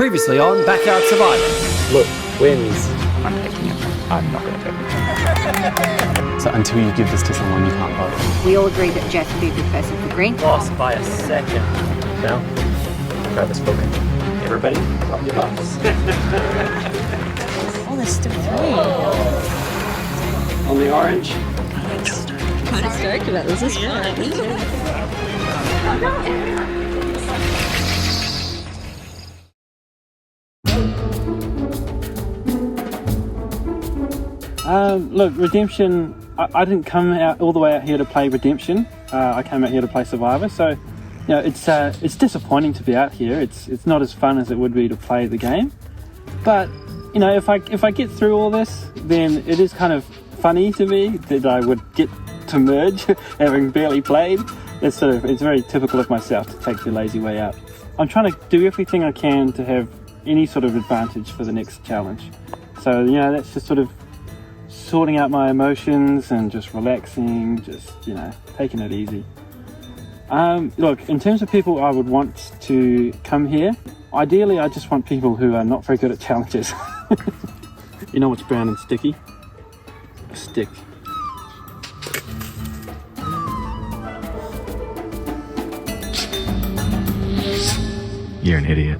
Previously on Backyard Survivor. Look, wins. I'm taking it. I'm not going to take it. So until you give this to someone, you can't vote. We all agree that Jess would be a good person for green. Lost by a second. Now, grab this book. Everybody, drop your box. Oh, there's still 3. On the orange. Kind of stoked about this. This is Look, Redemption, I didn't come out all the way out here to play Redemption. I came out here to play Survivor, so you know, it's disappointing to be out here. It's not as fun as it would be to play the game. But you know, if I get through all this, then it is kind of funny to me that I would get to merge having barely played. It's very typical of myself to take the lazy way out. I'm trying to do everything I can to have any sort of advantage for the next challenge. So you know, that's just sort of sorting out my emotions and just relaxing, just, you know, taking it easy. Look, in terms of people I would want to come here, ideally I just want people who are not very good at challenges. You know what's brown and sticky? A stick. You're an idiot.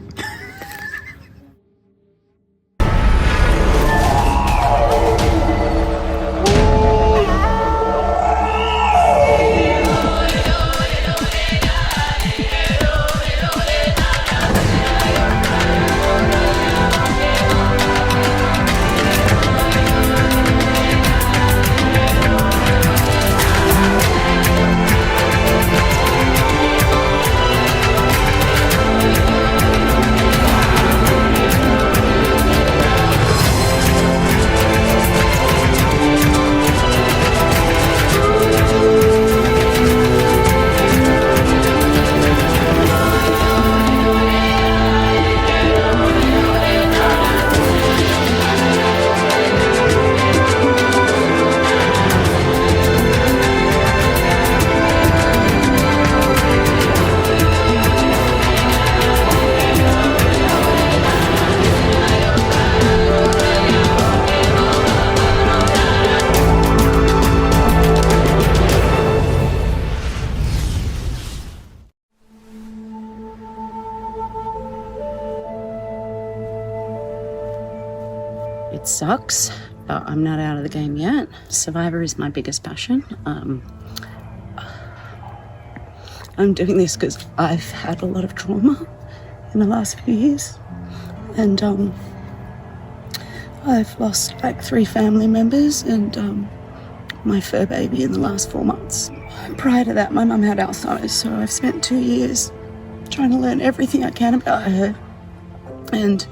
It sucks, but I'm not out of the game yet. Survivor is my biggest passion. I'm doing this because I've had a lot of trauma in the last few years, and I've lost like 3 family members and my fur baby in the last 4 months. Prior to that, my mum had Alzheimer's, so I've spent 2 years trying to learn everything I can about her. And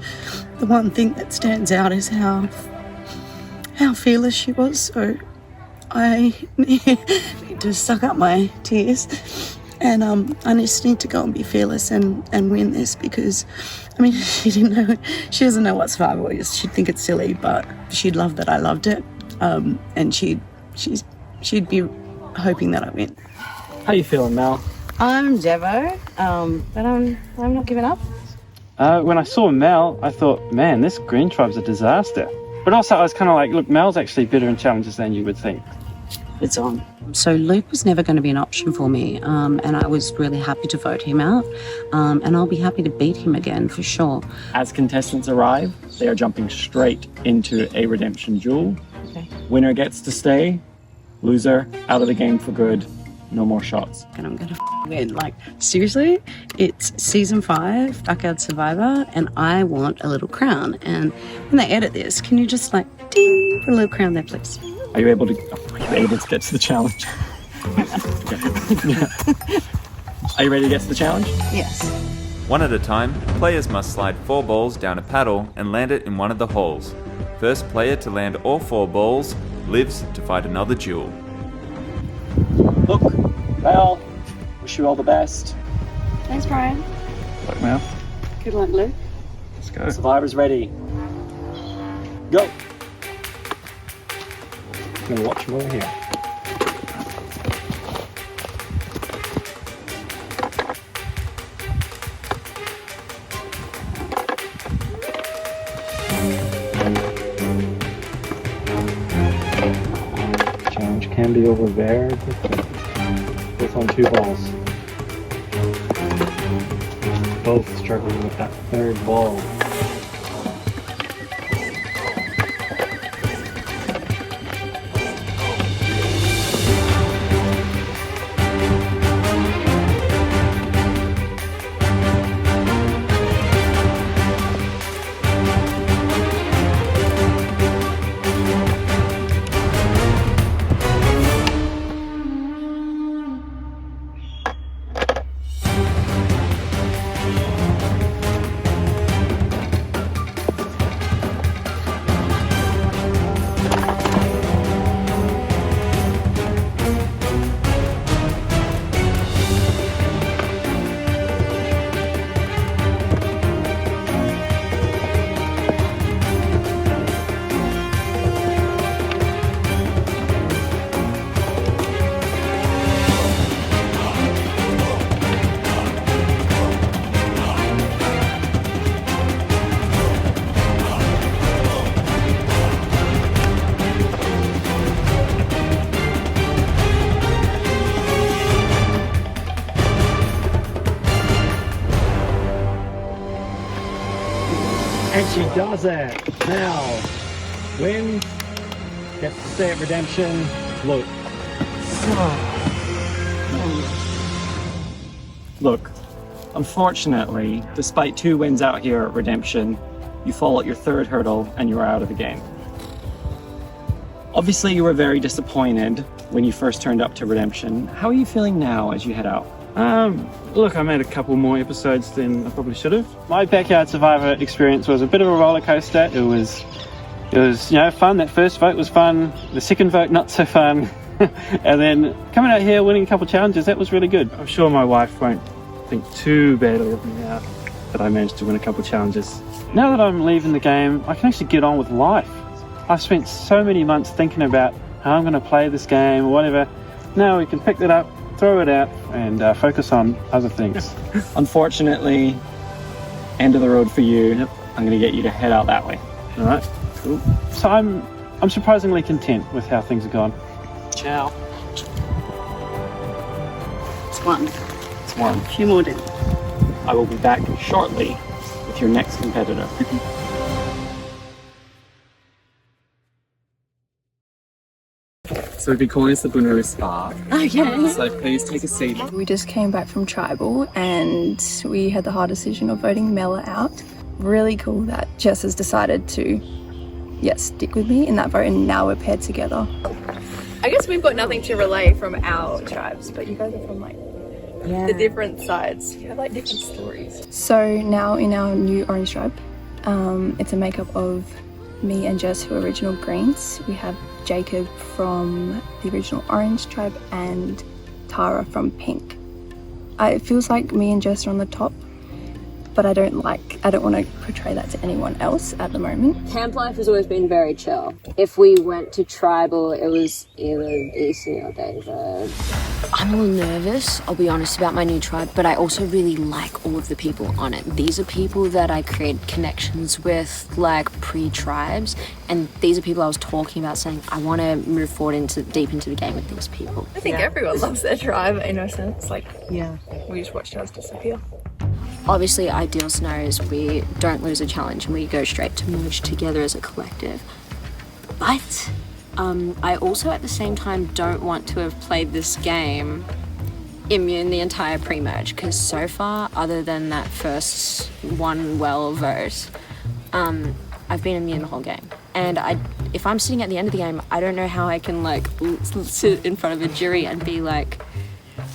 the one thing that stands out is how fearless she was. So I need to suck up my tears, and I just need to go and be fearless and win this, because I mean, she doesn't know what Survivor is. She'd think it's silly, but she'd love that I loved it, and she'd be hoping that I win. How you feeling, Mel? I'm Devo, but I'm not giving up. When I saw Mel, I thought, man, this green tribe's a disaster. But also I was kind of like, look, Mel's actually better in challenges than you would think. It's on. So Luke was never going to be an option for me, and I was really happy to vote him out, and I'll be happy to beat him again for sure. As contestants arrive, they are jumping straight into a redemption duel. Okay. Winner gets to stay, loser out of the game for good. No more shots. And I'm gonna win. Like, seriously, it's season 5, Backyard Survivor, and I want a little crown. And when they edit this, can you just like ding, put a little crown there, please? Are you able to get to the challenge? Yeah. Are you ready to get to the challenge? Yes. One at a time, players must slide 4 balls down a paddle and land it in one of the holes. First player to land all 4 balls lives to fight another duel. Look, Mel, wish you all the best. Thanks, Brian. Look, Mel. Good luck, Luke. Let's go. Survivor's ready. Go. I'm gonna watch them over here. Andy over there. Both on 2 balls. Both struggling with that 3rd ball. And she does it! Now, wins, gets to stay at Redemption. Look. Look, unfortunately, despite 2 wins out here at Redemption, you fall at your 3rd hurdle and you are out of the game. Obviously, you were very disappointed when you first turned up to Redemption. How are you feeling now as you head out? Look, I made a couple more episodes than I probably should have. My Backyard Survivor experience was a bit of a roller coaster. It was fun. That first vote was fun. The second vote, not so fun. And then coming out here, winning a couple challenges, that was really good. I'm sure my wife won't think too badly of me now that I managed to win a couple challenges. Now that I'm leaving the game, I can actually get on with life. I've spent so many months thinking about how I'm going to play this game or whatever. Now we can pick it up, throw it out, and focus on other things. Unfortunately, end of the road for you. Yep. I'm going to get you to head out that way. All right, cool. So I'm surprisingly content with how things have gone. Ciao. It's 1. It's 1. A few more down. I will be back shortly with your next competitor. So we'll be calling this the Bunuru Spa. Okay. So please take a seat. We just came back from tribal and we had the hard decision of voting Mela out. Really cool that Jess has decided to, stick with me in that vote, and now we're paired together. I guess we've got nothing to relay from our tribes, but you guys are from the different sides. You have different stories. So now in our new orange tribe, it's a makeup of me and Jess, who are original greens. We have Jacob from the original orange tribe and Tara from pink. It feels like me and Jess are on the top, but I don't want to portray that to anyone else at the moment. Camp life has always been very chill. If we went to tribal, it was either Eastern or David. I'm a little nervous, I'll be honest, about my new tribe, but I also really like all of the people on it. These are people that I create connections with, like pre-tribes, and these are people I was talking about saying, I want to move forward deep into the game with these people. I think everyone loves their tribe in a sense. We just watched ours disappear. Obviously, ideal scenario is we don't lose a challenge and we go straight to merge together as a collective. But I also at the same time don't want to have played this game immune the entire pre-merge, because so far, other than that first one well vote, I've been immune the whole game. And if I'm sitting at the end of the game, I don't know how I can sit in front of a jury and be like,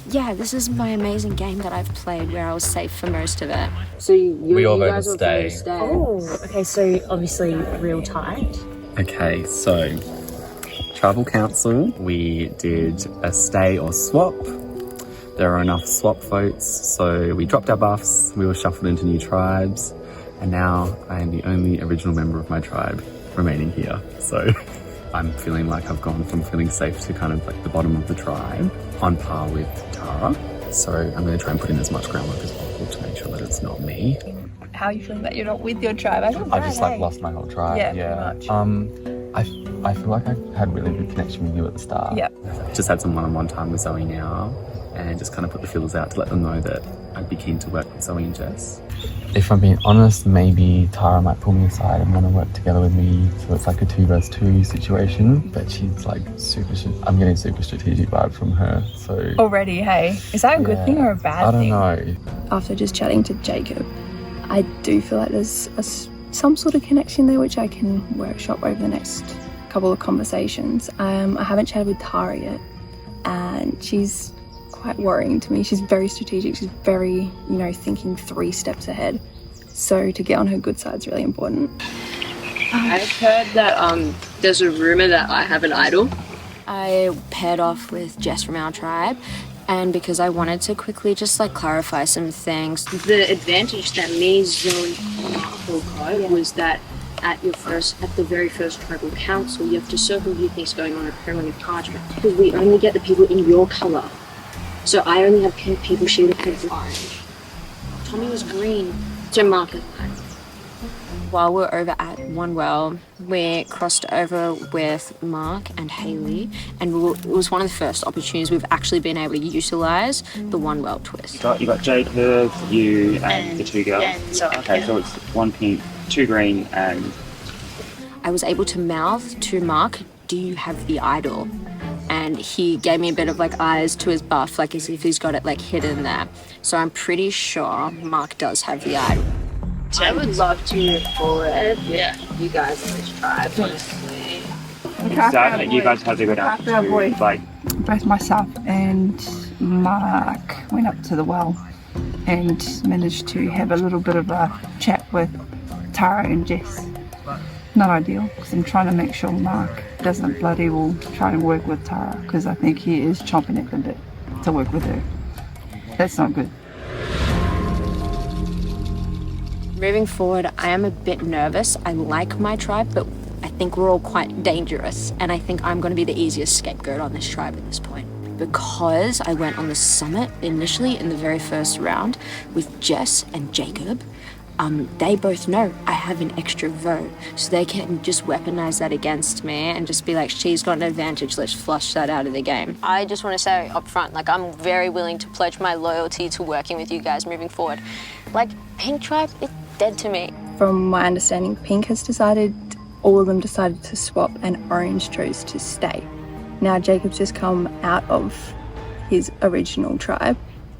yeah, this is my amazing game that I've played where I was safe for most of it. So we all guys voted will stay. Oh, okay, so obviously real tight. Okay, so Tribal Council, we did a stay or swap. There were enough swap votes, so we dropped our buffs, we were shuffled into new tribes, and now I am the only original member of my tribe remaining here. So I'm feeling like I've gone from feeling safe to kind of the bottom of the tribe, on par with Tara. So I'm going to try and put in as much groundwork as possible to make sure that it's not me. How are you feeling that you're not with your tribe? I've just lost my whole tribe. Yeah. Pretty much. I feel like I had really good connection with you at the start. Yeah. Just had some one-on-one time with Zoe now, and just kind of put the feelers out to let them know that I'd be keen to work with Zoe and Jess. If I'm being honest, maybe Tara might pull me aside and want to work together with me, so it's like a 2 versus 2 situation. But she's like I'm getting super strategic vibe from her. So Already, hey, is that a good thing or a bad thing? I don't know. After just chatting to Jacob, I do feel like there's some sort of connection there which I can workshop over the next couple of conversations. I haven't chatted with Tara yet, and she's quite worrying to me. She's very strategic. She's very, thinking 3 steps ahead. So to get on her good side is really important. I've heard that there's a rumor that I have an idol. I paired off with Jess from our tribe, and because I wanted to quickly just clarify some things. The advantage that me, Zoe, and Marco got was that at the very first tribal council, you have to circle who thinks going on a permanent parchment, because we only get the people in your colour. So I only have people shaded with orange. Tommy was green, so Mark is black. While we're over at One Well, we crossed over with Mark and Hayley, and it was one of the first opportunities we've actually been able to utilise the One Well twist. You got Jacob, you, and the 2 girls. Okay, so it's 1 pink, 2 green, and I was able to mouth to Mark, "Do you have the idol?" And he gave me a bit of eyes to his buff, as if he's got it hidden there. So I'm pretty sure Mark does have the idol. I would love to move forward. Yeah, you guys in this tribe, honestly. that you guys had to go down to Both myself and Mark went up to the well and managed to have a little bit of a chat with Tara and Jess. Not ideal, because I'm trying to make sure Mark doesn't bloody well try and work with Tara, because I think he is chomping at the bit to work with her. That's not good. Moving forward, I am a bit nervous. I like my tribe, but I think we're all quite dangerous, and I think I'm going to be the easiest scapegoat on this tribe at this point. Because I went on the summit initially in the very first round with Jess and Jacob, they both know I have an extra vote, so they can just weaponize that against me and just be like, she's got an advantage, let's flush that out of the game. I just want to say up front, I'm very willing to pledge my loyalty to working with you guys moving forward. Pink Tribe, it's dead to me. From my understanding, Pink has all of them decided to swap, and Orange chose to stay. Now Jacob's just come out of his original tribe,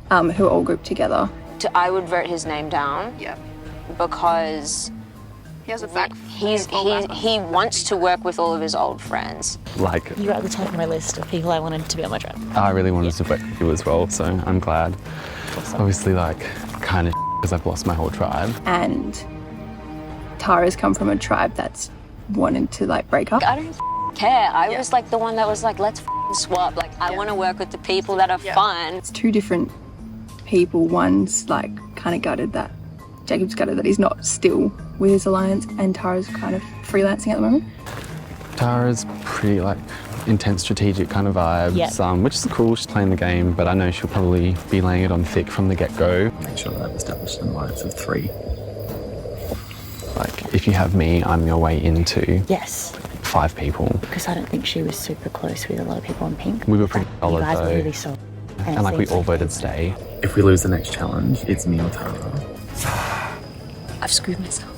who are all grouped together. I would vote his name down. Yeah. Because he has a back. He wants to work with all of his old friends. You were at the top of my list of people I wanted to be on my tribe. I really wanted to work with you as well, so I'm glad. Awesome. Obviously, kind of because I've lost my whole tribe. And Tara's come from a tribe that's wanted to break up. I don't care. I was the one that was let's swap. I want to work with the people that are fun. It's 2 different people. One's kind of gutted that Jacob's gutted that he's not still with his alliance, and Tara's kind of freelancing at the moment. Tara's pretty intense strategic kind of vibes, which is cool. She's playing the game, but I know she'll probably be laying it on thick from the get-go. Make sure that I've established an alliance of 3. If you have me, I'm your way into 5 people. Because I don't think she was super close with a lot of people on Pink. We were pretty solid, you guys though. were really solid. And we all voted stay. If we lose the next challenge, it's me or Tara. I've screwed myself.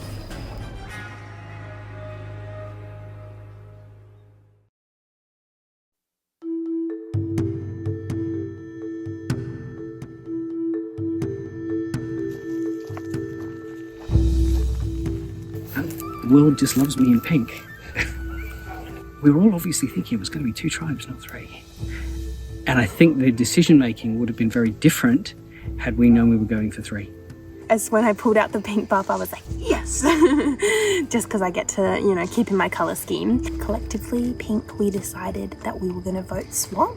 The world just loves me in pink. We were all obviously thinking it was going to be 2 tribes, not 3. And I think the decision making would have been very different had we known we were going for 3. As when I pulled out the pink buff, I was like, yes! Just because I get to, keep in my colour scheme. Collectively, Pink, we decided that we were going to vote swap.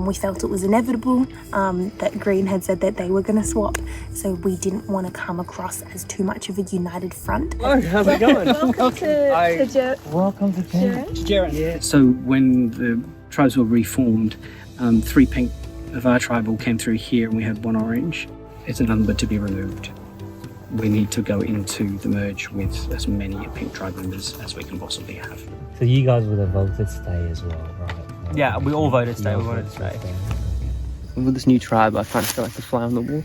We felt it was inevitable that Green had said that they were going to swap. So we didn't want to come across as too much of a united front. Oh, how's it going? Welcome to Jared. Welcome to Jared. Yeah. So when the tribes were reformed, 3 pink of our tribe all came through here, and we had 1 orange. It's a number to be removed. we need to go into the merge with as many pink tribe members as we can possibly have. So you guys would have voted stay as well, right? Yeah, we all voted stay. We wanted to stay. With this new tribe, I kind of feel like the fly on the wall.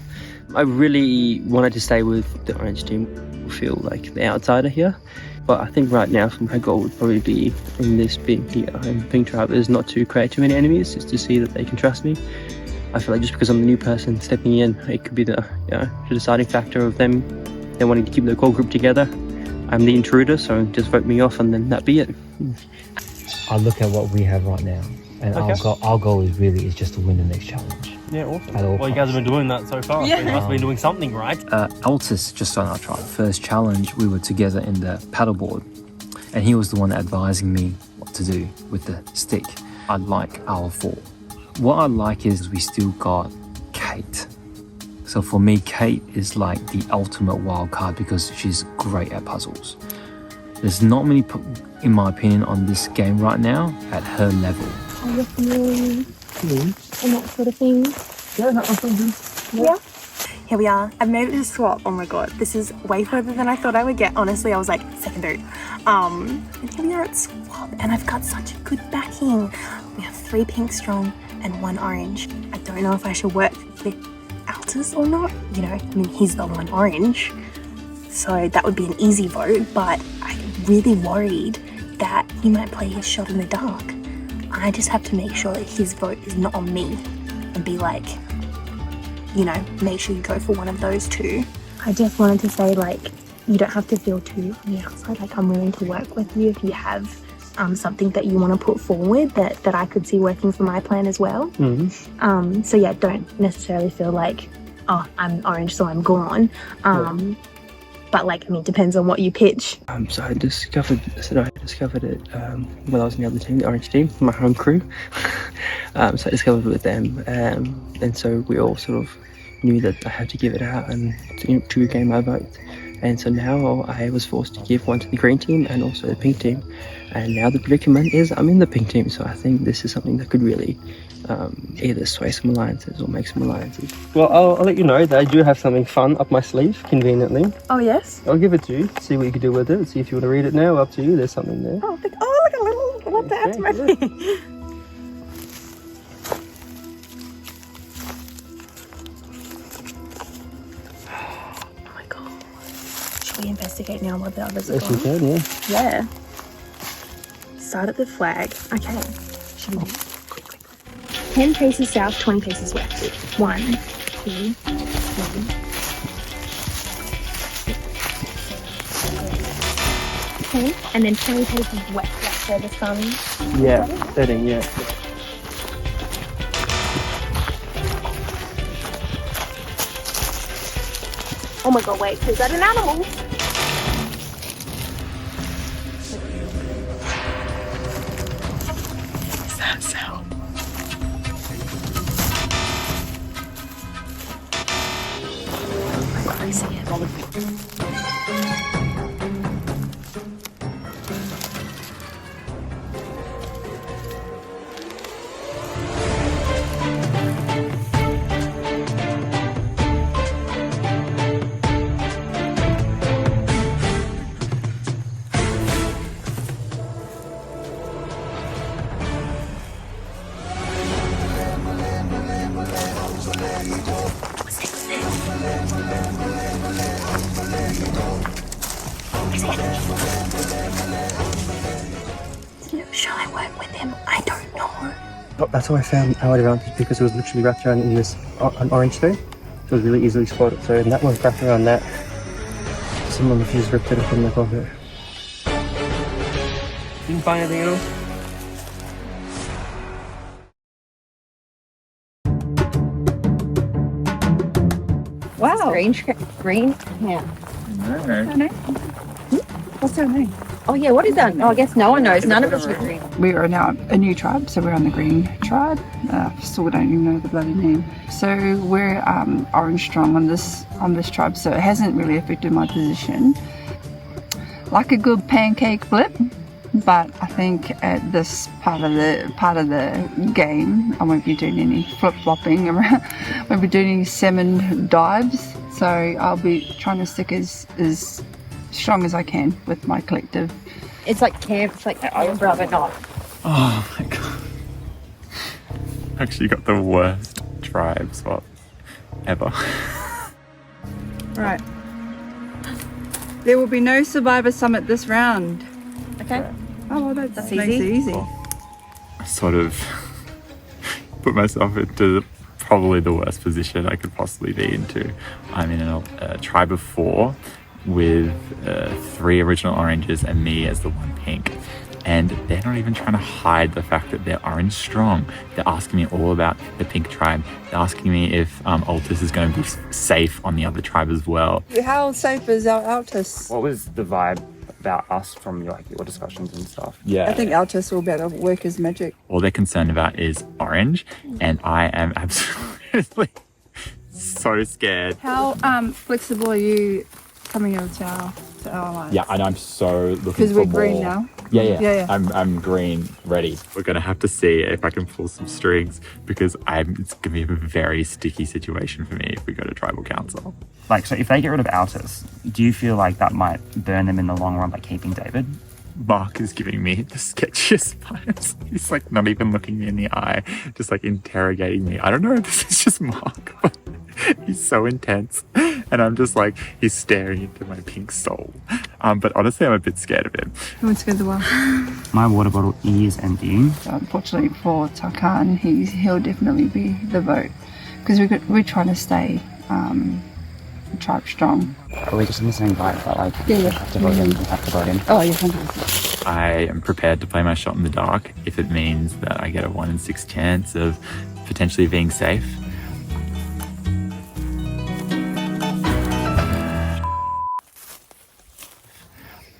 I really wanted to stay with the orange team. I feel like the outsider here. But I think right now my goal would probably be in this being here in pink tribe is not to create too many enemies, just to see that they can trust me. I feel like just because I'm the new person stepping in, it could be the deciding factor of them wanting to keep the core group together. I'm the intruder, so just vote me off and then that be it. I look at what we have right now, and our goal is just to win the next challenge. Yeah, awesome. Well, you guys have been doing that so far. Yeah. So you must have been doing something, right? Altus just on our tribe. First challenge, we were together in the paddleboard, and he was the one advising me what to do with the stick. I like our 4. What I like is we still got Kate. So for me, Kate is like the ultimate wild card because she's great at puzzles. There's not many, in my opinion, on this game right now at her level. And that sort of thing. Yeah. Here we are. I've made it to swap. Oh my god, this is way further than I thought I would get. Honestly, I was like secondary. And here we are at swap, and I've got such a good backing. We have 3 pink strong and 1 orange. I don't know if I should work with Altus or not. You know, I mean, he's the 1 orange, so that would be an easy vote. But I'm really worried that he might play his shot in the dark. I just have to make sure that his vote is not on me and be like, you know, make sure you go for one of those 2. I just wanted to say, like, you don't have to feel too on the outside. Like, I'm willing to work with you if you have something that you want to put forward that I could see working for my plan as well. So yeah, don't necessarily feel like, oh, I'm orange, so I'm gone. But like, I mean, depends on what you pitch. So I discovered it when I was in the other team, the orange team, my home crew. So I discovered it with them, and so we all sort of knew that I had to give it out and to regain my vote. And so now I was forced to give one to the green team and also the pink team. And now the predicament is I'm in the pink team, so I think this is something that could really either sway some alliances or make some alliances. Well, I'll let you know that I do have something fun up my sleeve, conveniently. Oh, yes? I'll give it to you, see what you can do with it, see if you want to read it now. Up to you, there's something there. Oh, look a little, what the heck's my thing? Oh my god. Should we investigate now what the others are Yes, you going? can, yeah. Yeah. Start at the flag. Okay. Should we do 10 paces south, 20 paces west. 1, 2, 3. Okay, and then 20 paces west, that's where the sun. Yeah, setting, yeah. Oh my god, wait, is that an animal? What's that sound? I see it. Shall I work with him? I don't know. That's how I found our advantage, because it was literally wrapped around in this an orange thing. So it was really easily spotted. So that one's wrapped around that. Someone refused to rip it up in the pocket. Didn't find anything at all? Wow. Green? Yeah. What's her name? Oh yeah, what is that? Oh, I guess no one knows. None of us are green. We are now a new tribe, so we're on the green tribe. Still don't even know the bloody name. So we're orange strong on this tribe, so it hasn't really affected my position. Like a good pancake flip, but I think at this part of the game, I won't be doing any flip flopping. I won't be doing any salmon dives. So I'll be trying to stick as strong as I can with my collective. It's like camp, it's like Edinburgh, but not. Oh my god. Actually got the worst tribe swap ever. Right. There will be no Survivor Summit this round. Okay. Oh, well, that's easy. makes it easy. I sort of put myself into probably the worst position I could possibly be into. I'm in a tribe of 4 with 3 original oranges and me as the 1 pink. And they're not even trying to hide the fact that they're orange strong. They're asking me all about the pink tribe. They're asking me if Altus is going to be safe on the other tribe as well. How safe is our Altus? What was the vibe about us from your discussions and stuff? Yeah. I think Altus will be able to work his magic. All they're concerned about is orange, and I am absolutely so scared. How flexible are you coming over to our alliance? Yeah, and I'm so looking for Because we're more. green now. Yeah. I'm green, ready. We're gonna have to see if I can pull some strings, because it's gonna be a very sticky situation for me if we go to tribal council. Like, so if they get rid of Altus, do you feel like that might burn them in the long run by keeping David? Mark is giving me the sketchiest vibes. He's like not even looking me in the eye, just like interrogating me. I don't know if this is just Mark, but he's so intense. And I'm just like, he's staring into my pink soul. But honestly, I'm a bit scared of him. Who wants to go to the well? My water bottle is empty. Unfortunately for Tarkan, he'll definitely be the vote. Because we're trying to stay tribe strong. Are we just in the same vibe? But like, Yeah. we have to vote in. We have to vote in. Oh, yeah, 100%. I am prepared to play my shot in the dark if it means that I get a 1 in 6 chance of potentially being safe.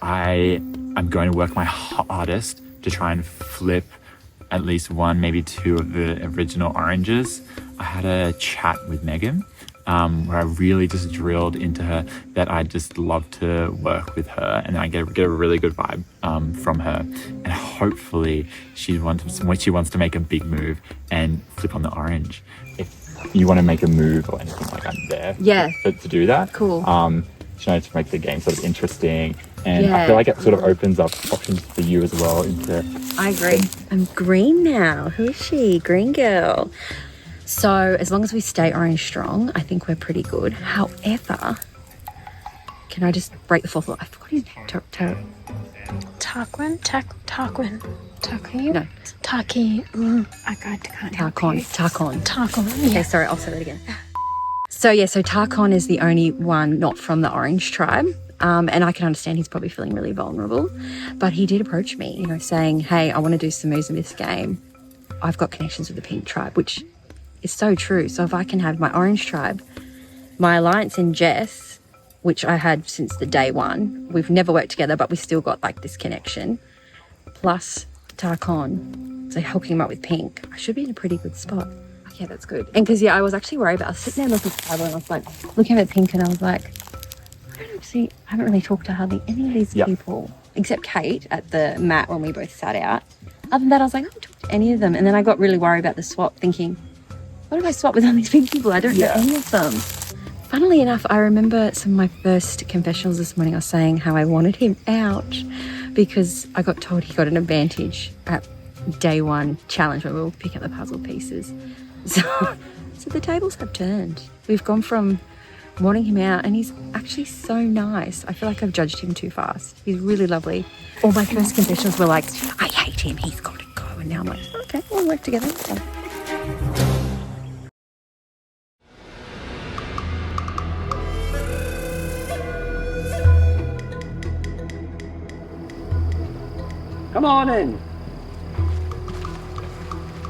I'm going to work my hardest to try and flip at least 1, maybe 2 of the original oranges. I had a chat with Megan where I really just drilled into her that I just love to work with her, and I get a really good vibe from her, and hopefully she wants to make a big move and flip on the orange. If you want to make a move or anything like that, I'm there. Yeah. To do that. Cool. You know, to make the game sort of interesting, and Yeah. I feel like it sort of opens up options for you as well into. I agree. I'm green now. Who is she? Green girl. So as long as we stay orange strong, I think we're pretty good. However, can I just break the fourth law? I forgot his name. Tarquin? Tarquin? No. Taki. I can't help you. Tarquin. Okay, sorry, I'll say that again. So Tarquin is the only one not from the orange tribe. And I can understand he's probably feeling really vulnerable. But he did approach me, you know, saying, hey, I want to do some moves in this game. I've got connections with the pink tribe, which is so true. So if I can have my orange tribe, my alliance in Jess, which I had since the day one, we've never worked together, but we still got like this connection, plus Tarquin, so helping him out with pink, I should be in a pretty good spot. Okay, that's good. And because, I was actually worried about, I was sitting there looking at the table and I was like, looking at pink, and I was like, I haven't really talked to hardly any of these people, except Kate at the mat when we both sat out. Other than that, I was like, I haven't talked to any of them. And then I got really worried about the swap, thinking, what if I swap with all these pink people? I don't know any of them. Funnily enough, I remember some of my first confessionals this morning. I was saying how I wanted him out because I got told he got an advantage at day 1 challenge when we were picking up the puzzle pieces. So the tables have turned. We've gone from wanting him out, and he's actually so nice. I feel like I've judged him too fast. He's really lovely. All my first confessions were like, I hate him, he's got to go. And now I'm like, okay, we'll work together. So. Come on in.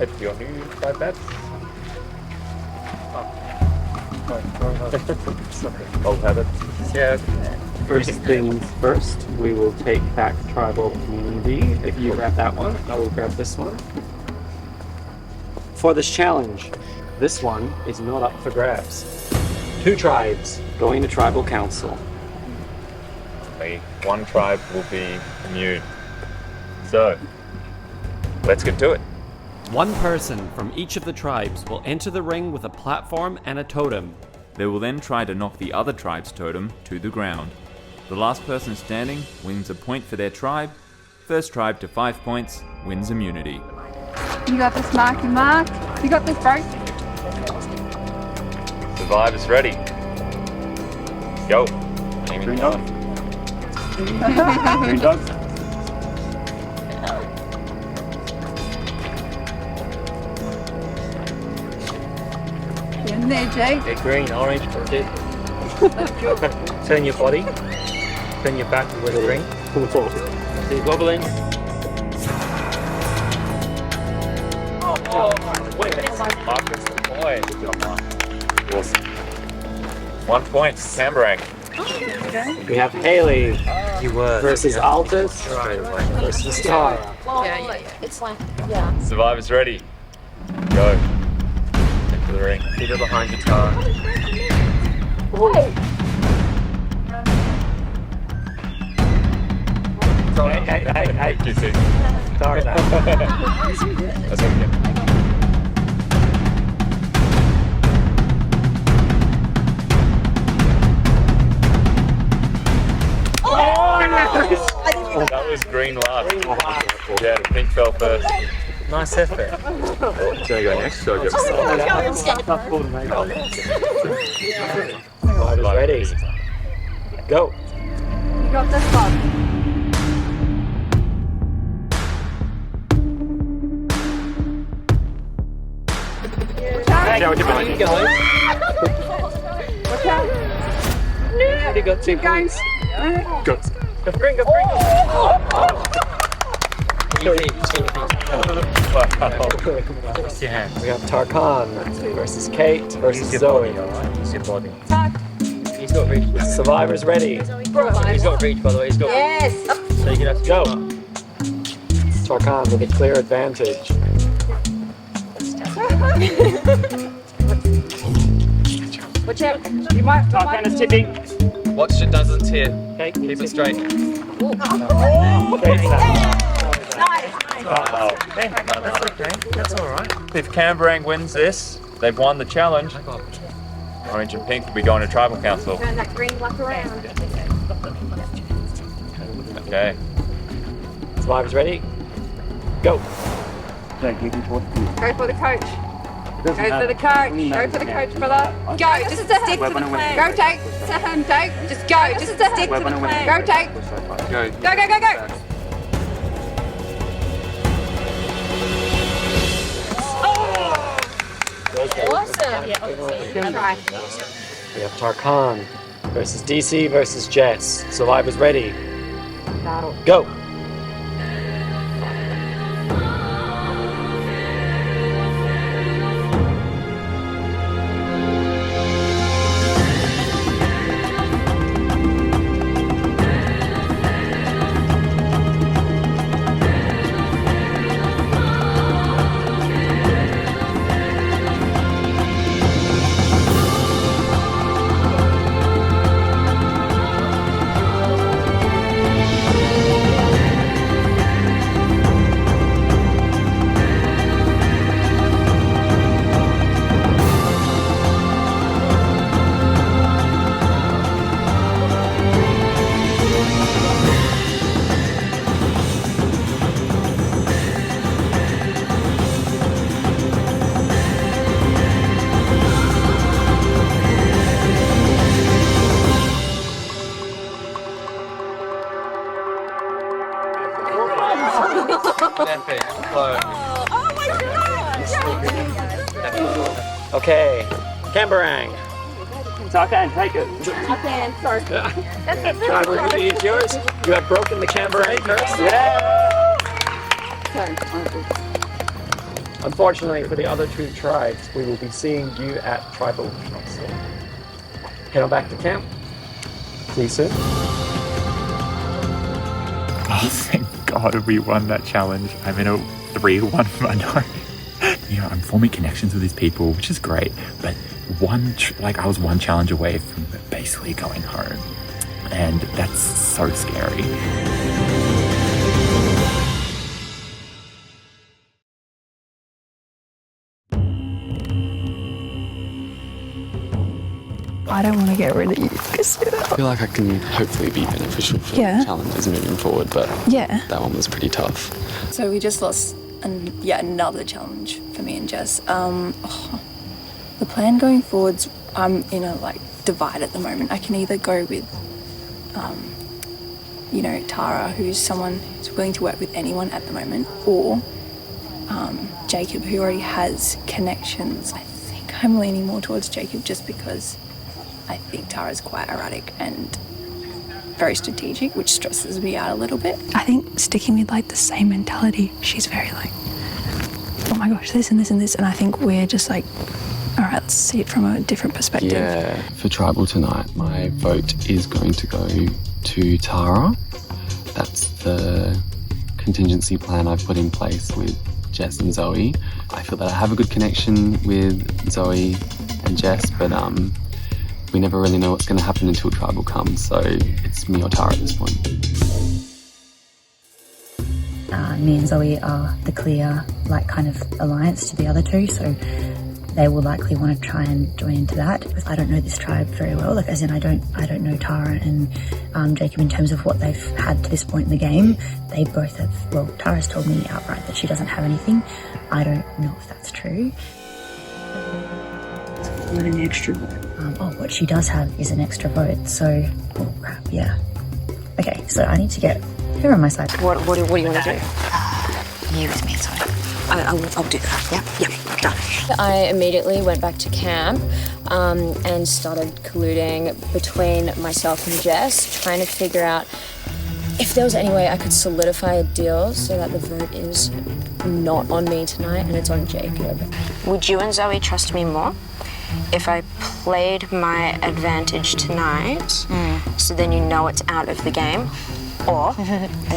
It's your new tribe bets. Old habits. Yeah. First things first, we will take back tribal immunity. If you grab that one, I will grab this one. For this challenge, this one is not up for grabs. 2 tribes going to tribal council. Only 1 tribe will be immune. So, let's get to it. 1 person from each of the tribes will enter the ring with a platform and a totem. They will then try to knock the other tribe's totem to the ground. The last person standing wins a point for their tribe. First tribe to 5 points wins immunity. You got this, Marky Mark. You got this, bro. Survivors ready. Go. Green dog. Green dog. Get in there, Jake. Okay, green, orange, rotate. Turn your body. Turn your back with the green. See, wobbling. Marcus, boy. Awesome. 1 point, Camberang. We have Haley versus Altus versus Tara. It's like, yeah. Survivors ready. Go. Into the ring. Keep it behind your car. Hey. You see. Sorry. That's okay. That was green last. Yeah, the pink fell first. Nice effort. Shall I go next? Shall I Survivors ready. Go. You got this, Bob. Yeah, we're different. Watch out. You got 2 points. Go. Go bring. Wow. What's your hand? We got Tarkan versus Kate versus Zoe. Use your body. He's got reach. Survivors ready. He's got reach, by the way. He's got. Yes. So you can have to go. Tarkan with a clear advantage. Watch out. You might. Tarkan is tipping. Watch it doesn't tip. Okay, keep it straight. That's okay. That's alright. If Camberang wins this, they've won the challenge. Orange and pink will be going to tribal council. Turn that green luck around. Okay. Survivors ready? Go. Go for the coach. Go for the coach. Go for the coach, brother. Go. Just stick to the plan. Go, Jake. To him, Jake. Just go. Just stick to the plan. Go, Jake. Go. Go. Awesome. We have Tarkan versus DC versus Jess. Survivors ready? Go. Okay, Camberang. Tarkan, take it. Okay, sorry. Tribal duty is yours. You have broken the Camberang curse. Unfortunately for the other 2 tribes, we will be seeing you at tribal council. Head on back to camp. See you soon. Oh, thank God we won that challenge. I'm in a 3-1 minority. You know, I'm forming connections with these people, which is great. But I was 1 challenge away from basically going home. And that's so scary. I don't want to get rid of you. I feel like I can hopefully be beneficial for challenges moving forward, but that one was pretty tough. So we just lost yet another challenge for me and Jess. The plan going forwards, I'm in a divide at the moment. I can either go with, Tara, who's someone who's willing to work with anyone at the moment, or Jacob, who already has connections. I think I'm leaning more towards Jacob just because I think Tara's quite erratic and very strategic, which stresses me out a little bit. I think sticking with the same mentality, she's very oh my gosh, this and this and this, and I think we're just all right, let's see it from a different perspective. Yeah, for Tribal tonight, my vote is going to go to Tara. That's the contingency plan I've put in place with Jess and Zoe. I feel that I have a good connection with Zoe and Jess, but we never really know what's going to happen until Tribal comes, so it's me or Tara at this point. Me and Zoe are the clear, kind of alliance to the other two, so they will likely want to try and join into that. I don't know this tribe very well, as in I don't know Tara and Jacob in terms of what they've had to this point in the game. They both have, well, Tara's told me outright that she doesn't have anything. I don't know if that's true. An extra vote. What she does have is an extra vote, so, oh crap, yeah. Okay, so I need to get her on my side. What do you want to do? You with me, sorry. I'll do that. Yeah, done. I immediately went back to camp and started colluding between myself and Jess, trying to figure out if there was any way I could solidify a deal so that the vote is not on me tonight and it's on Jacob. Would you and Zoe trust me more if I played my advantage tonight so then you know it's out of the game? Or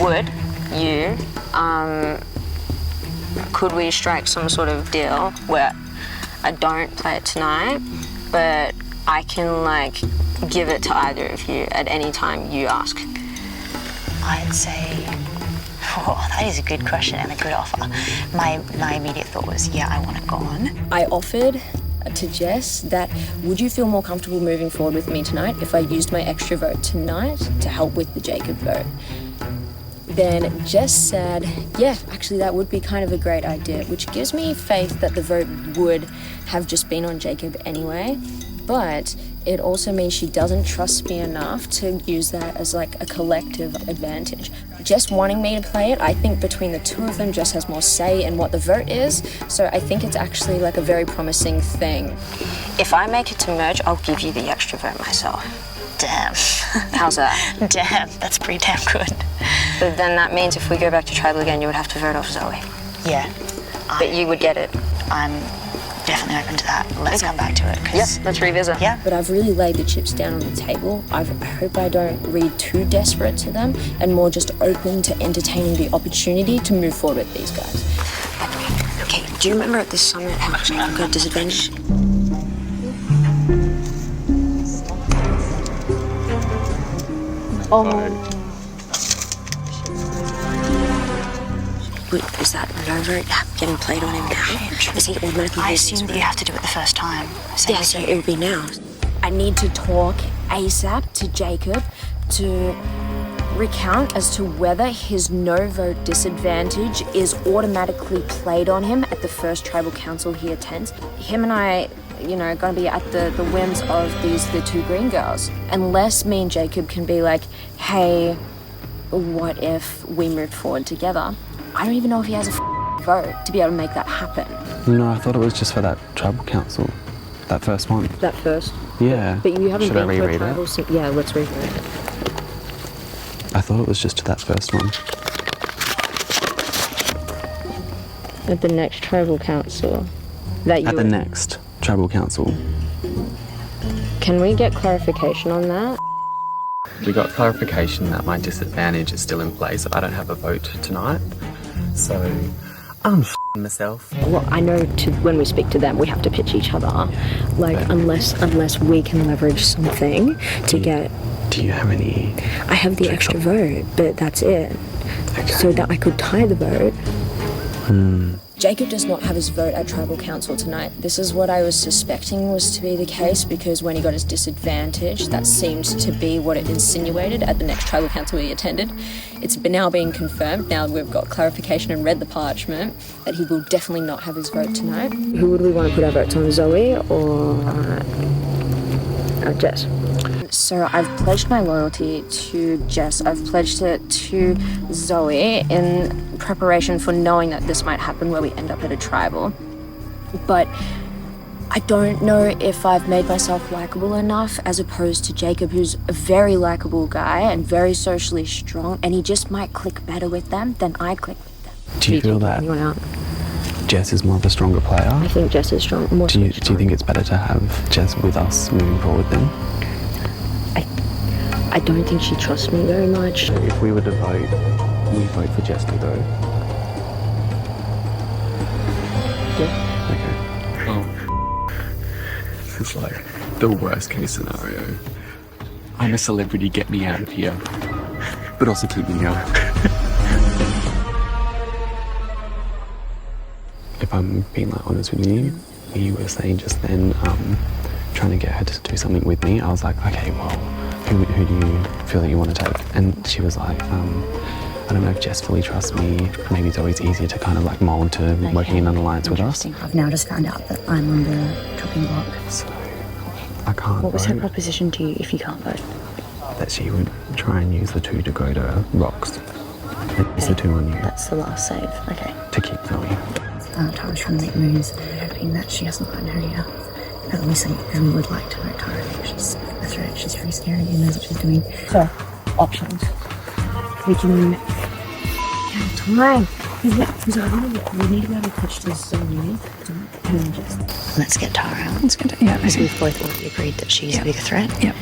would you, could we strike some sort of deal where I don't play it tonight, but I can give it to either of you at any time you ask? I'd say, that is a good question and a good offer. My immediate thought was, I want it gone. I offered to Jess that would you feel more comfortable moving forward with me tonight if I used my extra vote tonight to help with the Jacob vote? Then Jess said, actually that would be kind of a great idea, which gives me faith that the vote would have just been on Jacob anyway, but it also means she doesn't trust me enough to use that as a collective advantage. Jess wanting me to play it, I think between the two of them, Jess has more say in what the vote is, so I think it's actually a very promising thing. If I make it to merge, I'll give you the extra vote myself. Damn. How's that? Damn, that's pretty damn good. But then that means if we go back to tribal again, you would have to vote off Zoe. Yeah. But you would get it. I'm definitely open to that. Let's come back to it. Let's revisit. Yeah. But I've really laid the chips down on the table. I hope I don't read too desperate to them and more just open to entertaining the opportunity to move forward with these guys. Okay, do you remember at this summit how much I got a disadvantage? Wait, is that over? Getting played on him now? Is he automatically? I assume that you have to do it the first time. So it will be now. I need to talk ASAP to Jacob to recount as to whether his no vote disadvantage is automatically played on him at the first tribal council he attends. Him and I, gonna be at the whims of the two green girls. Unless me and Jacob can be hey, what if we moved forward together? I don't even know if he has a vote to be able to make that happen. No, I thought it was just for that tribal council, that first one. That first? Yeah. But you haven't Should I been to a reread tribal it? Yeah, let's reread it. I thought it was just to that first one. At the next tribal council. At the next tribal council. Can we get clarification on that? We got clarification that my disadvantage is still in place. I don't have a vote tonight. So I'm f***ing myself. Well, I know when we speak to them, we have to pitch each other. Unless we can leverage something to get... Do you have any... I have the extra vote, but that's it. Okay. So that I could tie the vote. Jacob does not have his vote at Tribal Council tonight. This is what I was suspecting was to be the case, because when he got his disadvantage, that seemed to be what it insinuated at the next Tribal Council he attended. It's now being confirmed, now we've got clarification and read the parchment, that he will definitely not have his vote tonight. Who would we want to put our votes on, Zoe or Jess? So I've pledged my loyalty to Jess. I've pledged it to Zoe in preparation for knowing that this might happen where we end up at a tribal. But I don't know if I've made myself likable enough as opposed to Jacob, who's a very likable guy and very socially strong, and he just might click better with them than I click with them. Do you feel that anyone out? Jess is more of a stronger player? I think Jess is strong. More do you think it's better to have Jess with us moving forward then? I don't think she trusts me very much. If we were to vote, we vote for Jess to go. Yeah. Okay. Oh. This is like the worst case scenario. I'm a celebrity, get me out of here. But also keep me young. If I'm being like honest with you, you were saying just then, trying to get her to do something with me, I was like, okay, well, who do you feel that you want to take? And she was like, I don't know if Jess fully trusts me. Maybe it's always easier to kind of like mould to working in an alliance with us. I've now just found out that I'm on the chopping block. So I can't What was her vote. proposition to you if you can't vote? That she would try and use the 2 to go to rocks. Use the 2 on you. That's the last save. Okay. To keep Zoe. Tara's trying to make moves, hoping that she hasn't gotten her ear. But obviously, we would like to vote Tara. She's a threat. She's very scary and knows what she's doing. So, options. We can... Time. We need to be able to touch this zone. Let's get Tara out. Let's get yeah. Because we've both already agreed that she's a bigger threat. Yep.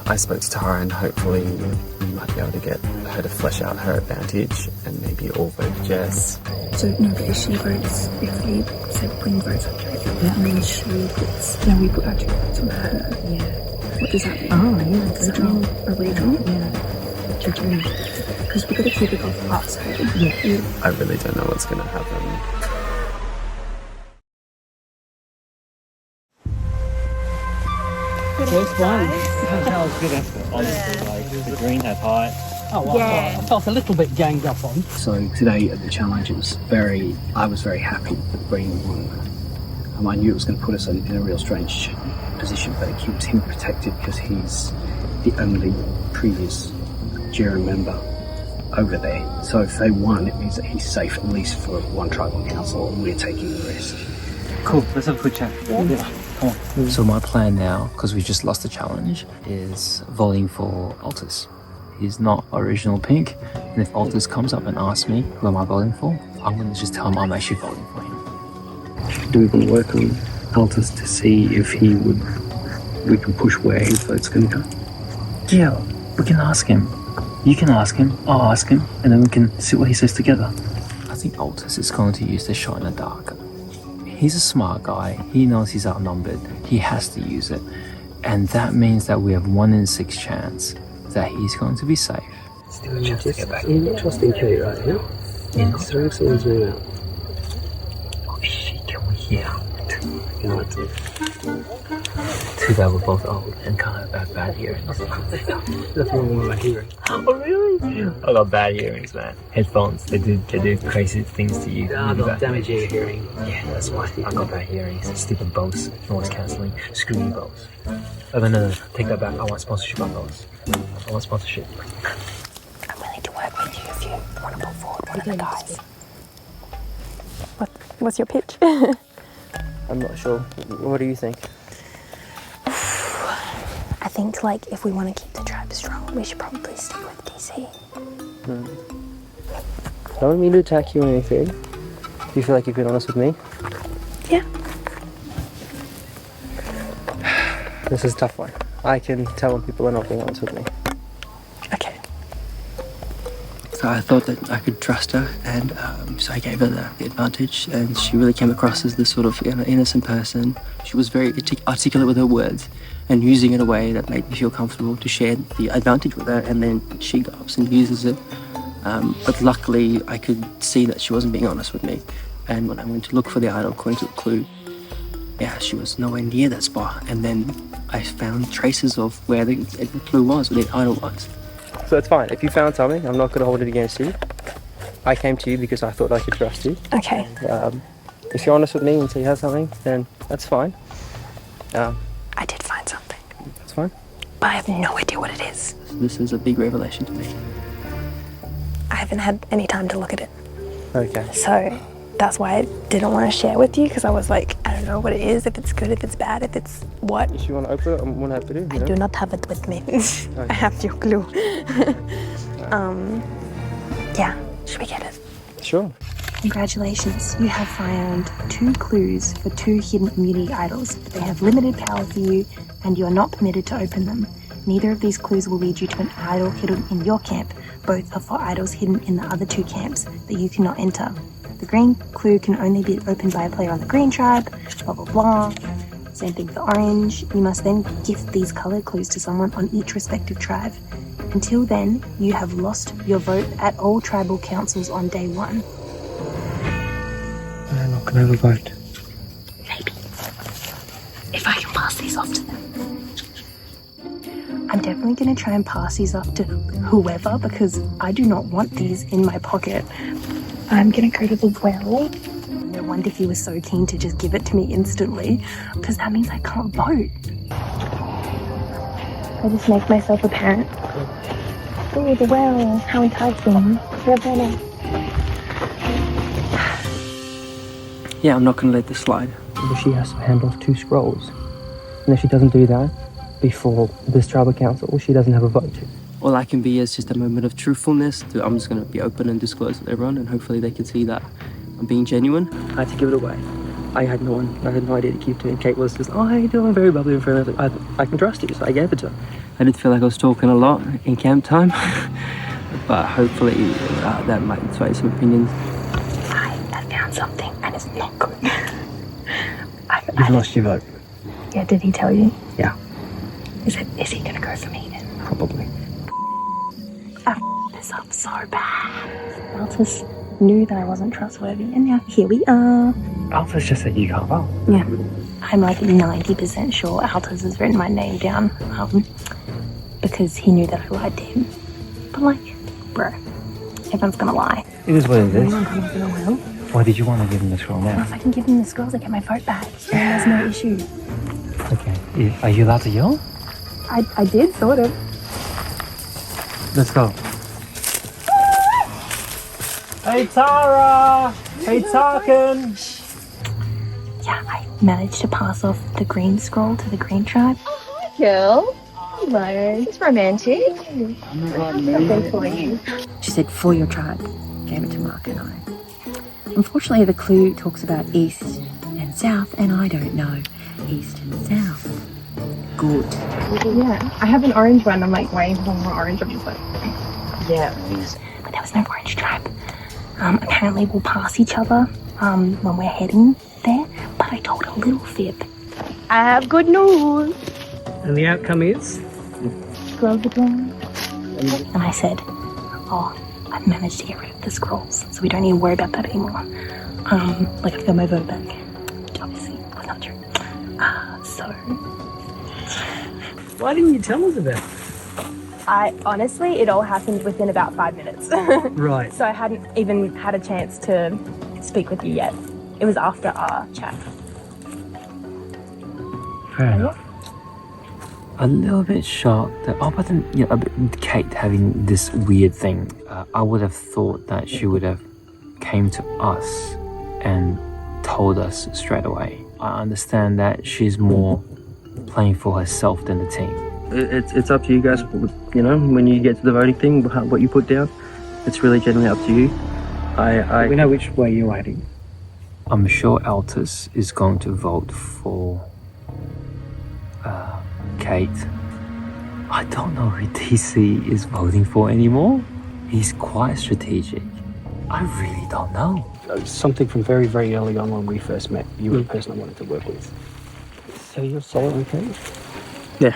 I spoke to Tara and hopefully we might be able to get her to flesh out her advantage and maybe all vote Jess. So, no, but if she votes, if we say putting votes on Jacob, that means she puts, no, we put our 2 votes on her. Yeah. What does that mean? Oh, yeah. Regional? A regional? Yeah. Because we've got to keep it off us, right? Yeah. I really don't know what's going to happen. First one. That was good effort, honestly. Like, the green had height. Oh, well, Yeah. I felt a little bit ganged up on. So today at the challenge, I was very happy that the green won. I knew it was going to put us in a real strange position, but it keeps him protected because he's the only previous jury member over there. So if they won, it means that he's safe at least for one tribal council, and we're taking the risk. Cool, let's have a quick chat. Yeah. Come on. So my plan now, because we just lost the challenge, is voting for Altus. He's not original pink, and if Altus comes up and asks me who am I voting for, I'm going to just tell him I'm actually voting for him. Do we want to work on Altus to see if we can push where his vote's going to go? Yeah, we can ask him. You can ask him, I'll ask him, and then we can see what he says together. I think Altus is going to use the shot in the dark. He's a smart guy, he knows he's outnumbered, he has to use it. And that means that we have 1 in 6 chance that he's going to be safe. Trusting Kate right now. Yeah. Throwing someone's name out. Oh shit, can we hear? You know what? Too bad we're both old and kind of have bad hearing. That's what I want my hearing. Oh really? I got bad hearings, man. Headphones, they do crazy things to you. They'll damage your hearing. Yeah, that's why. I got bad hearings. Stupid Bose, noise cancelling. Screw you, Bose. Oh, no, take that back. I want sponsorship on Bose. I want sponsorship. I'm willing to work with you if you want to put forward one of the guys. What's your pitch? I'm not sure. What do you think? I think, like, if we want to keep the tribe strong, we should probably stick with DC. I don't mean to attack you or anything. Do you feel like you've been honest with me? Yeah. This is a tough one. I can tell when people are not being honest with me. Okay. So I thought that I could trust her, and so I gave her the advantage, and she really came across as this sort of innocent person. She was very articulate with her words and using it in a way that made me feel comfortable to share the advantage with her, and then she goes and uses it. But luckily, I could see that she wasn't being honest with me. And when I went to look for the idol according to the clue, yeah, she was nowhere near that spot. And then I found traces of where the clue was, where the idol was. So it's fine. If you found something, I'm not going to hold it against you. I came to you because I thought I could trust you. Okay. And, if you're honest with me and say you have something, then that's fine. I did find something. That's fine. But I have no idea what it is. This is a big revelation to me. I haven't had any time to look at it. Okay. So that's why I didn't want to share with you, because I was like, I don't know what it is, if it's good, if it's bad, if it's what. If you want to open it, I'm more happy to. I do not have it with me. I have your clue. Yeah, should we get it? Sure. Congratulations, you have found 2 clues for 2 hidden immunity idols. They have limited power for you, and you are not permitted to open them. Neither of these clues will lead you to an idol hidden in your camp. Both are for idols hidden in the other 2 camps that you cannot enter. The green clue can only be opened by a player on the green tribe, blah blah blah. Same thing for orange. You must then gift these colored clues to someone on each respective tribe. Until then, you have lost your vote at all tribal councils on day 1. I'm not going to have a vote. Maybe. If I can pass these off to them. I'm definitely going to try and pass these off to whoever, because I do not want these in my pocket. I'm going to go to the well. No wonder he was so keen to just give it to me instantly, because that means I can't vote. I just make myself a parent. Oh, the well. How enticing. Ravenna. Yeah, I'm not going to let this slide. But she has to hand off 2 scrolls. And if she doesn't do that before this tribal council, she doesn't have a vote. All I can be is just a moment of truthfulness. I'm just going to be open and disclose with everyone, and hopefully they can see that I'm being genuine. I had to give it away. I had no idea to keep to it. Kate was just, oh, how you doing? Very bubbly and friendly. I can trust you, so I gave it to her. I did feel like I was talking a lot in camp time, but hopefully that might sway some opinions. I found something, and it's not good. You've lost your vote. Yeah, did he tell you? Yeah. Is he going to go for me then? Probably. I f***ed this up so bad. Altus knew that I wasn't trustworthy, and now here we are. Altus just said you can't vote. Yeah. I'm like 90% sure Altus has written my name down, because he knew that I lied to him. But like, bro, everyone's gonna lie. It is what it is. I'm gonna go well. Why did you want to give him the scroll now? If I can give him the scrolls, I get my vote back. There's no issue. Okay. Are you allowed to yell? I did, sort of. Let's go. Hey Tara! Hey Tarkin! Yeah, I managed to pass off the green scroll to the green tribe. Girl. Hello. It's romantic. Something for you. She said, for your tribe. Gave it to Mark and I. Unfortunately, the clue talks about east and south, and I don't know east and south. Good. Yeah, I have an orange one. I'm like waiting for more orange. I'm just like, yeah. But there was no orange tribe. Apparently we'll pass each other when we're heading there. But I told a little fib. I have good news. And the outcome is? Scroll the drawn. And I said, oh, I've managed to get rid of the scrolls, so we don't need to worry about that anymore. Like I've got my vote back. Which obviously was not true. So why didn't you tell us about it? I honestly, it all happened within about 5 minutes. Right. So I hadn't even had a chance to speak with you yet. It was after our chat. Fair enough. A little bit shocked that, other than Kate having this weird thing, I would have thought that she would have came to us and told us straight away. I understand that she's more playing for herself than the team. It's up to you guys, when you get to the voting thing, what you put down, it's really generally up to you. We know which way you're heading. I'm sure Altus is going to vote for Kate. I don't know who DC is voting for anymore. He's quite strategic. I really don't know. Something from very, very early on when we first met, you were the person I wanted to work with. So you're solid on Kate? Yeah.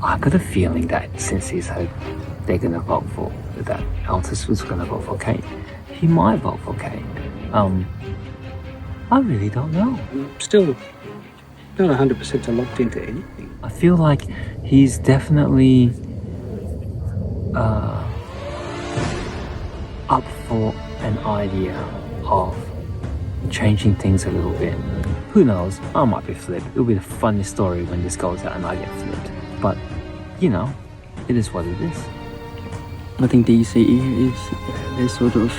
I got a feeling that since he said they're gonna vote for that Altus was gonna vote for Kate, he might vote for Kate. I really don't know. I'm still not 100% locked into anything. I feel like he's definitely up for an idea of changing things a little bit. Who knows? I might be flipped. It'll be the funniest story when this goes out and I get flipped. But, you know, it is what it is. I think the DCE is there's sort of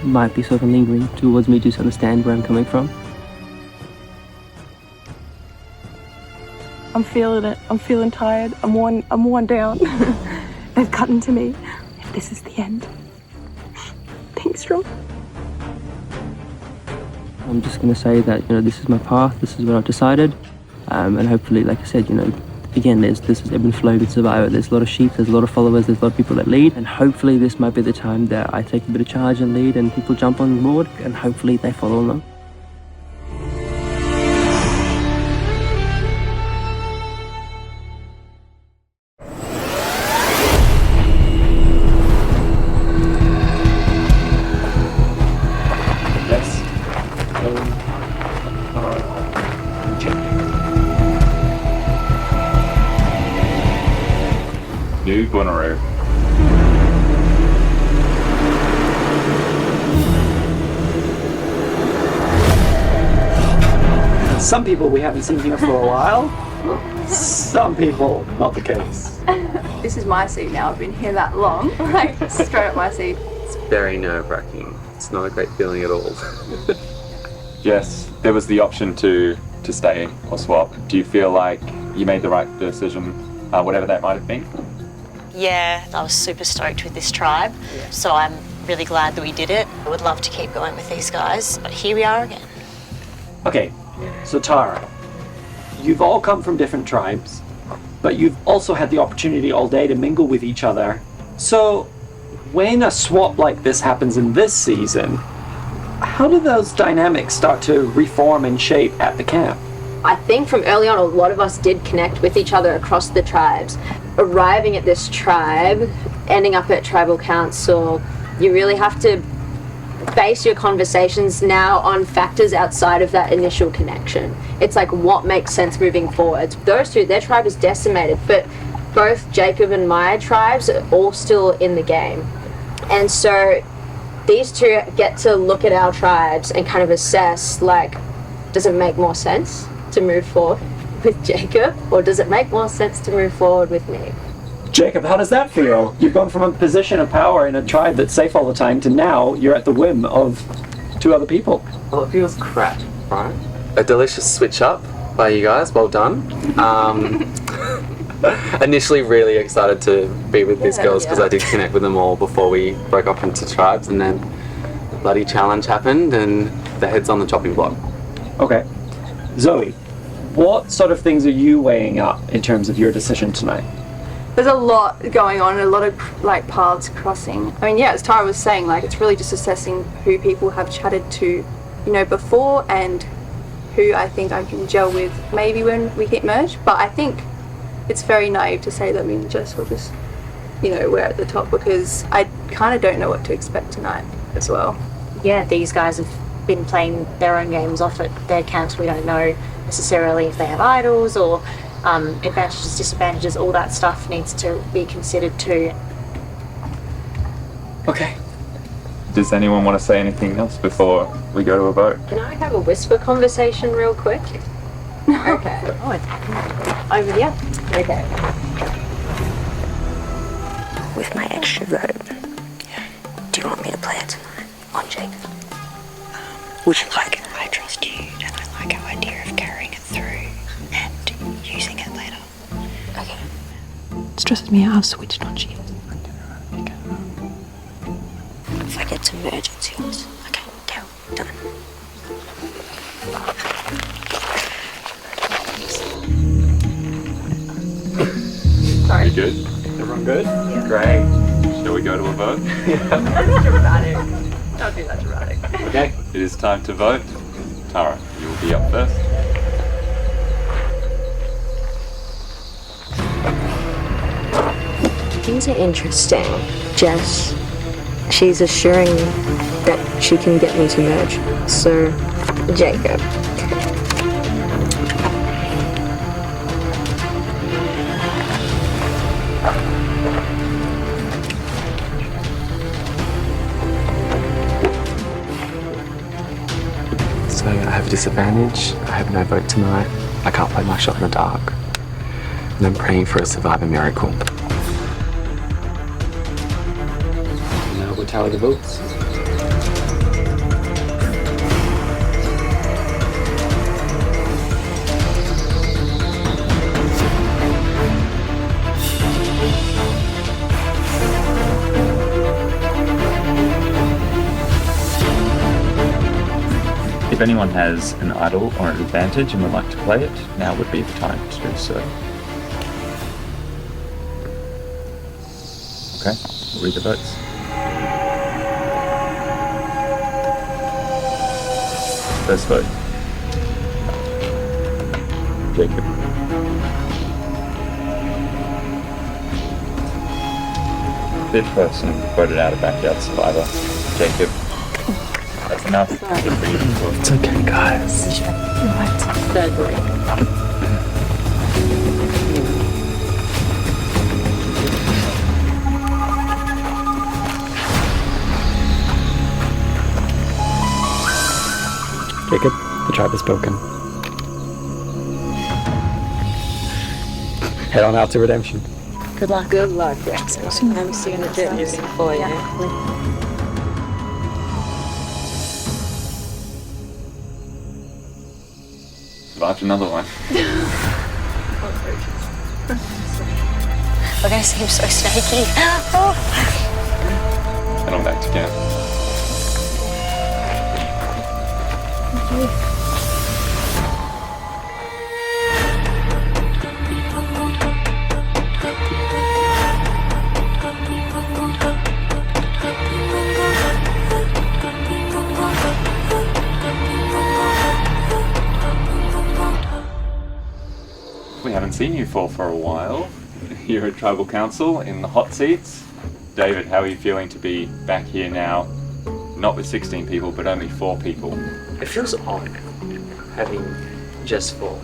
might be sort of lingering towards me to understand where I'm coming from. I'm feeling it. I'm feeling tired. I'm worn down. They've gotten to me. If this is the end, think strong. I'm just going to say that, you know, this is my path, this is what I've decided, and hopefully, like I said, you know, again, this is ebb and flow with Survivor. There's a lot of sheep, there's a lot of followers, there's a lot of people that lead, and hopefully this might be the time that I take a bit of charge and lead and people jump on board, and hopefully they follow along. New Booneroo. Some people we haven't seen here for a while. Some people, not the case. This is my seat now. I've been here that long. Like, straight up my seat. It's very nerve-wracking. It's not a great feeling at all. Yes, there was the option to stay or swap. Do you feel like you made the right decision, whatever that might have been? Yeah, I was super stoked with this tribe, so I'm really glad that we did it. I would love to keep going with these guys, but here we are again. Okay, so Tara, you've all come from different tribes, but you've also had the opportunity all day to mingle with each other. So when a swap like this happens in this season, how do those dynamics start to reform and shape at the camp? I think from early on, a lot of us did connect with each other across the tribes. Arriving at this tribe, ending up at tribal council, you really have to base your conversations now on factors outside of that initial connection. It's like what makes sense moving forward. Those two, their tribe is decimated, but both Jacob and my tribes are all still in the game. And so these two get to look at our tribes and kind of assess, like, does it make more sense to move forward with Jacob, or does it make more sense to move forward with me? Jacob, how does that feel? You've gone from a position of power in a tribe that's safe all the time to now you're at the whim of two other people. Well, it feels crap, right? A delicious switch up by you guys, well done. Initially really excited to be with these girls because I did connect with them all before we broke up into tribes, and then the bloody challenge happened and the head's on the chopping block. Okay. Zoe, what sort of things are you weighing up in terms of your decision tonight? There's a lot going on, a lot of like paths crossing. I mean, yeah, as Tara was saying, like it's really just assessing who people have chatted to, you know, before, and who I think I can gel with maybe when we hit merge. But I think it's very naive to say that me and Jess will just, you know, we're at the top, because I kind of don't know what to expect tonight as well. Yeah, these guys have been playing their own games off at their camps. We don't know necessarily if they have idols or advantages, disadvantages, all that stuff needs to be considered too. Okay. Does anyone want to say anything else before we go to a vote? Can I have a whisper conversation real quick? Okay. Oh, it's over here. Okay. With my extra vote, do you want me to play it tonight on Jake? Would you like it? I trust you, and I like our idea of carrying it through and using it later. Okay. Stresses me out, I've switched on you. If I get to merge, it's yours. Okay, deal. Done. Sorry. You good? Everyone good? Yeah. Great. Shall we go to a vote? That's dramatic. Don't do that dramatic. Okay. It is time to vote. Tara, you will be up first. Things are interesting. Jess, she's assuring me that she can get me to merge. So Jacob. So I have a disadvantage. I have no vote tonight. I can't play my shot in the dark. And I'm praying for a survivor miracle. Now we'll tally the votes. If anyone has an idol or an advantage and would like to play it, now would be the time to do so. Okay, we'll read the votes. First vote. Jacob. Fifth person voted out a backyard survivor. Jacob. That's enough. It's okay, guys. Third vote. Jacob, the tribe is broken. Head on out to redemption. Good luck. Good luck, Jackson. I'm seeing the this for you. Survived another one. We're gonna seem so snaky. Oh. Head on back to camp. We haven't seen you four for a while. You're at Tribal Council in the hot seats. David, how are you feeling to be back here now? Not with 16 people, but only 4 people. It feels odd having just 4.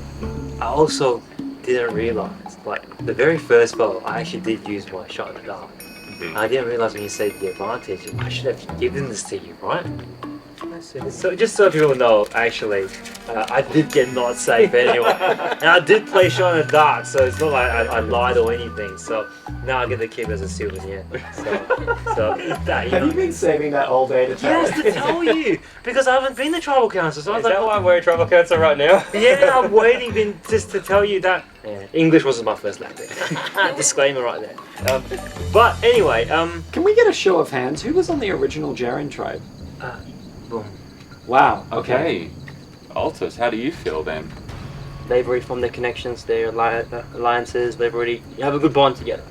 I also didn't realize, like, the very first vote, I actually did use my shot in the dark. I didn't realize when you said the advantage, I should have given this to you, right? So just so people know, actually, I did get not safe anyway. And I did play shot in the dark, so it's not like I lied or anything. So now I get to keep it as a souvenir. So that, you know. Have you been saving that all day to tell Yes, to tell you, because I haven't been to Tribal Council. So I was Is that why I'm wearing Tribal Council right now? Yeah, I'm waiting just to tell you that. Yeah, English wasn't my first language. Disclaimer right there. But anyway, Can we get a show of hands? Who was on the original Jaren tribe? Boom. Wow. Okay. Altus, how do you feel then? They've already formed their connections, their alliances. They've already have a good bond together.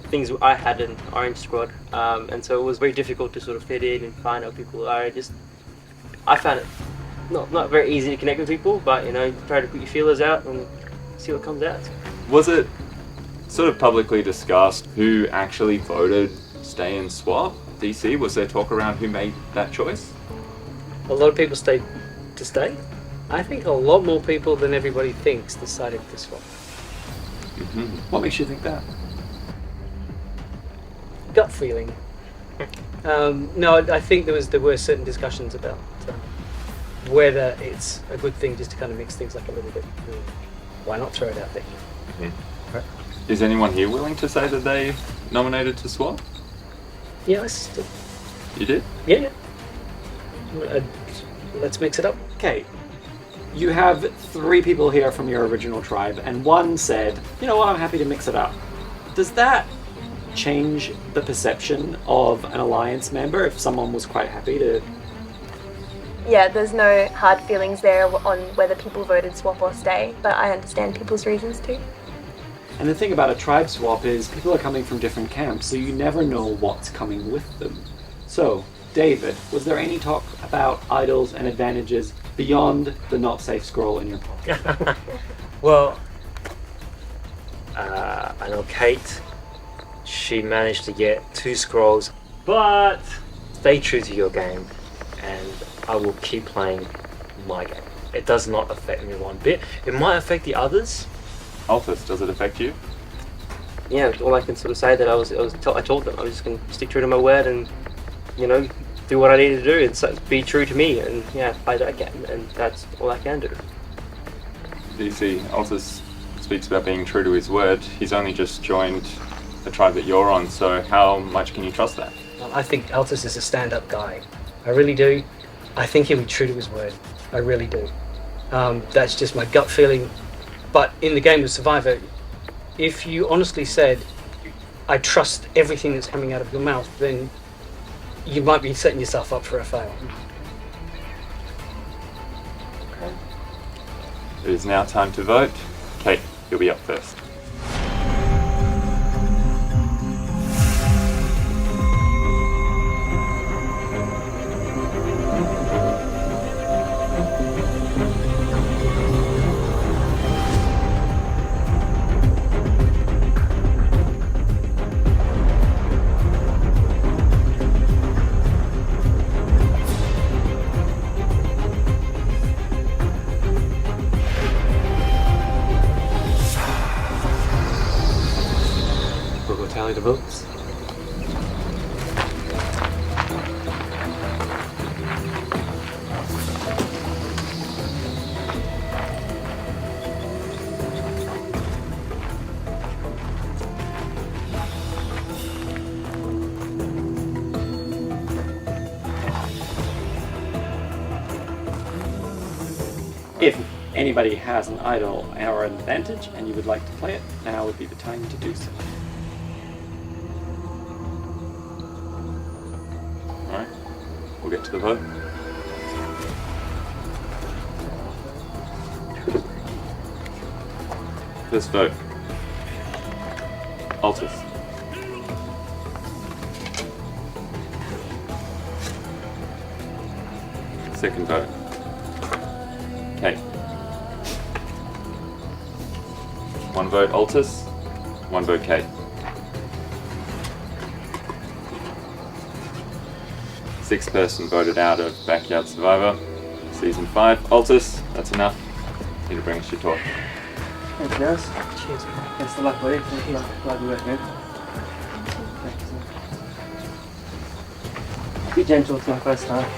Things I had in Orange Squad, and so it was very difficult to sort of fit in and find out people. I found it not very easy to connect with people, but you know, try to put your feelers out and see what comes out. Was it sort of publicly discussed who actually voted stay and swap? DC, was there talk around who made that choice? A lot of people stayed to stay. I think a lot more people than everybody thinks decided to swap. What makes you think that? Gut feeling. No, I think there were certain discussions about whether it's a good thing just to kind of mix things up a little bit. Why not throw it out there? Is anyone here willing to say that they nominated to swap? Yes. You did? Yeah. Let's mix it up. Okay. You have 3 people here from your original tribe, and one said, you know what, I'm happy to mix it up. Does that change the perception of an alliance member if someone was quite happy to? Yeah, there's no hard feelings there on whether people voted swap or stay, but I understand people's reasons too. And the thing about a tribe swap is people are coming from different camps, so you never know what's coming with them. So, David, was there any talk about idols and advantages beyond the not safe scroll in your pocket? Well, I know Kate, she managed to get 2 scrolls, but stay true to your game and I will keep playing like it. It does not affect me one bit. It might affect the others. Alphys, does it affect you? Yeah, all I can sort of say that I told them I was just going to stick true to my word and, you know, do what I needed to do and so be true to me and play that game, and that's all I can do. You see, Alphys speaks about being true to his word. He's only just joined the tribe that you're on, so how much can you trust that? I think Altus is a stand-up guy. I really do. I think he'll be true to his word. I really do. That's just my gut feeling. But in the game of Survivor, if you honestly said, I trust everything that's coming out of your mouth, then you might be setting yourself up for a fail. It is now time to vote. Kate, you'll be up first. Tally the votes. If anybody has an idol or an advantage and you would like to play it, now would be the time to do so. Alright, we'll get to the vote. First vote. Altus. Second vote. Kate. One vote Altus, one vote Kate. Sixth person voted out of Backyard Survivor, Season 5. Altus, that's enough. Need to bring us your talk. Thanks, guys. Cheers. Best of luck, buddy. Thank you. Glad we worked, man. Be gentle, it's my first time.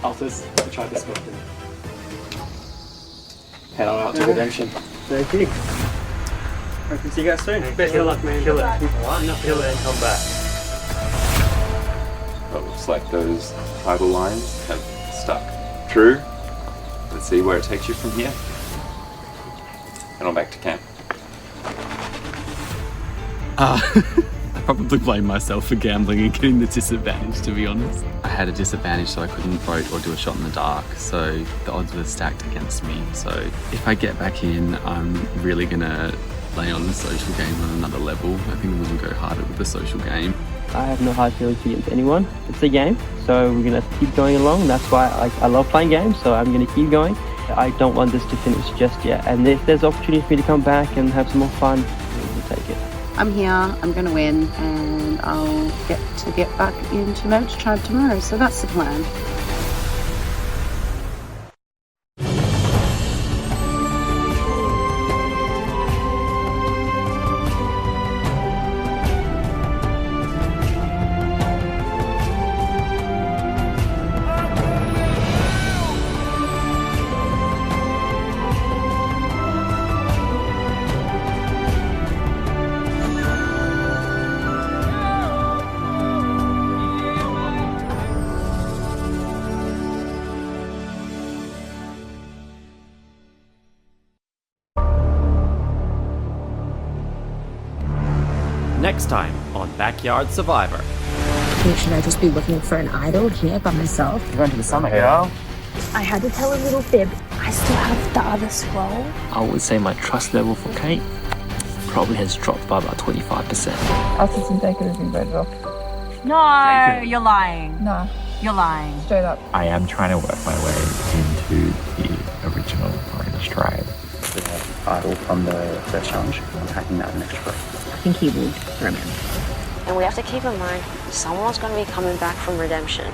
Altus, I tried this with them. Head on out to Redemption. Thank you. Hope to see you guys soon. Best of luck, man. Kill it. Kill it and come back. Well, it looks like those tribal lines have stuck true. Let's see where it takes you from here. And on back to camp. I probably blame myself for gambling and getting the disadvantage, to be honest. I had a disadvantage, so I couldn't vote or do a shot in the dark, so the odds were stacked against me. So if I get back in, I'm really gonna lay on the social game on another level. I think I'm gonna go harder with the social game. I have no hard feelings against anyone. It's a game, so we're gonna keep going along. That's why I love playing games, so I'm gonna keep going. I don't want this to finish just yet, and if there's opportunity for me to come back and have some more fun, we'll take it. I'm here, I'm going to win, and I'll get back into Merge Tribe tomorrow, so that's the plan. Next time on Backyard Survivor. Should I just be looking for an idol here by myself? You're going to the summer, girl. I had to tell a little fib. I still have the other scroll. I would say my trust level for Kate probably has dropped by about 25%. Altus and Jacob have been voted off. No, you're lying. No. You're lying. Straight up. I am trying to work my way into the original Orange Tribe. The idol from the first challenge. I'm hacking that next week. I think he would remember. And we have to keep in mind, someone's going to be coming back from redemption.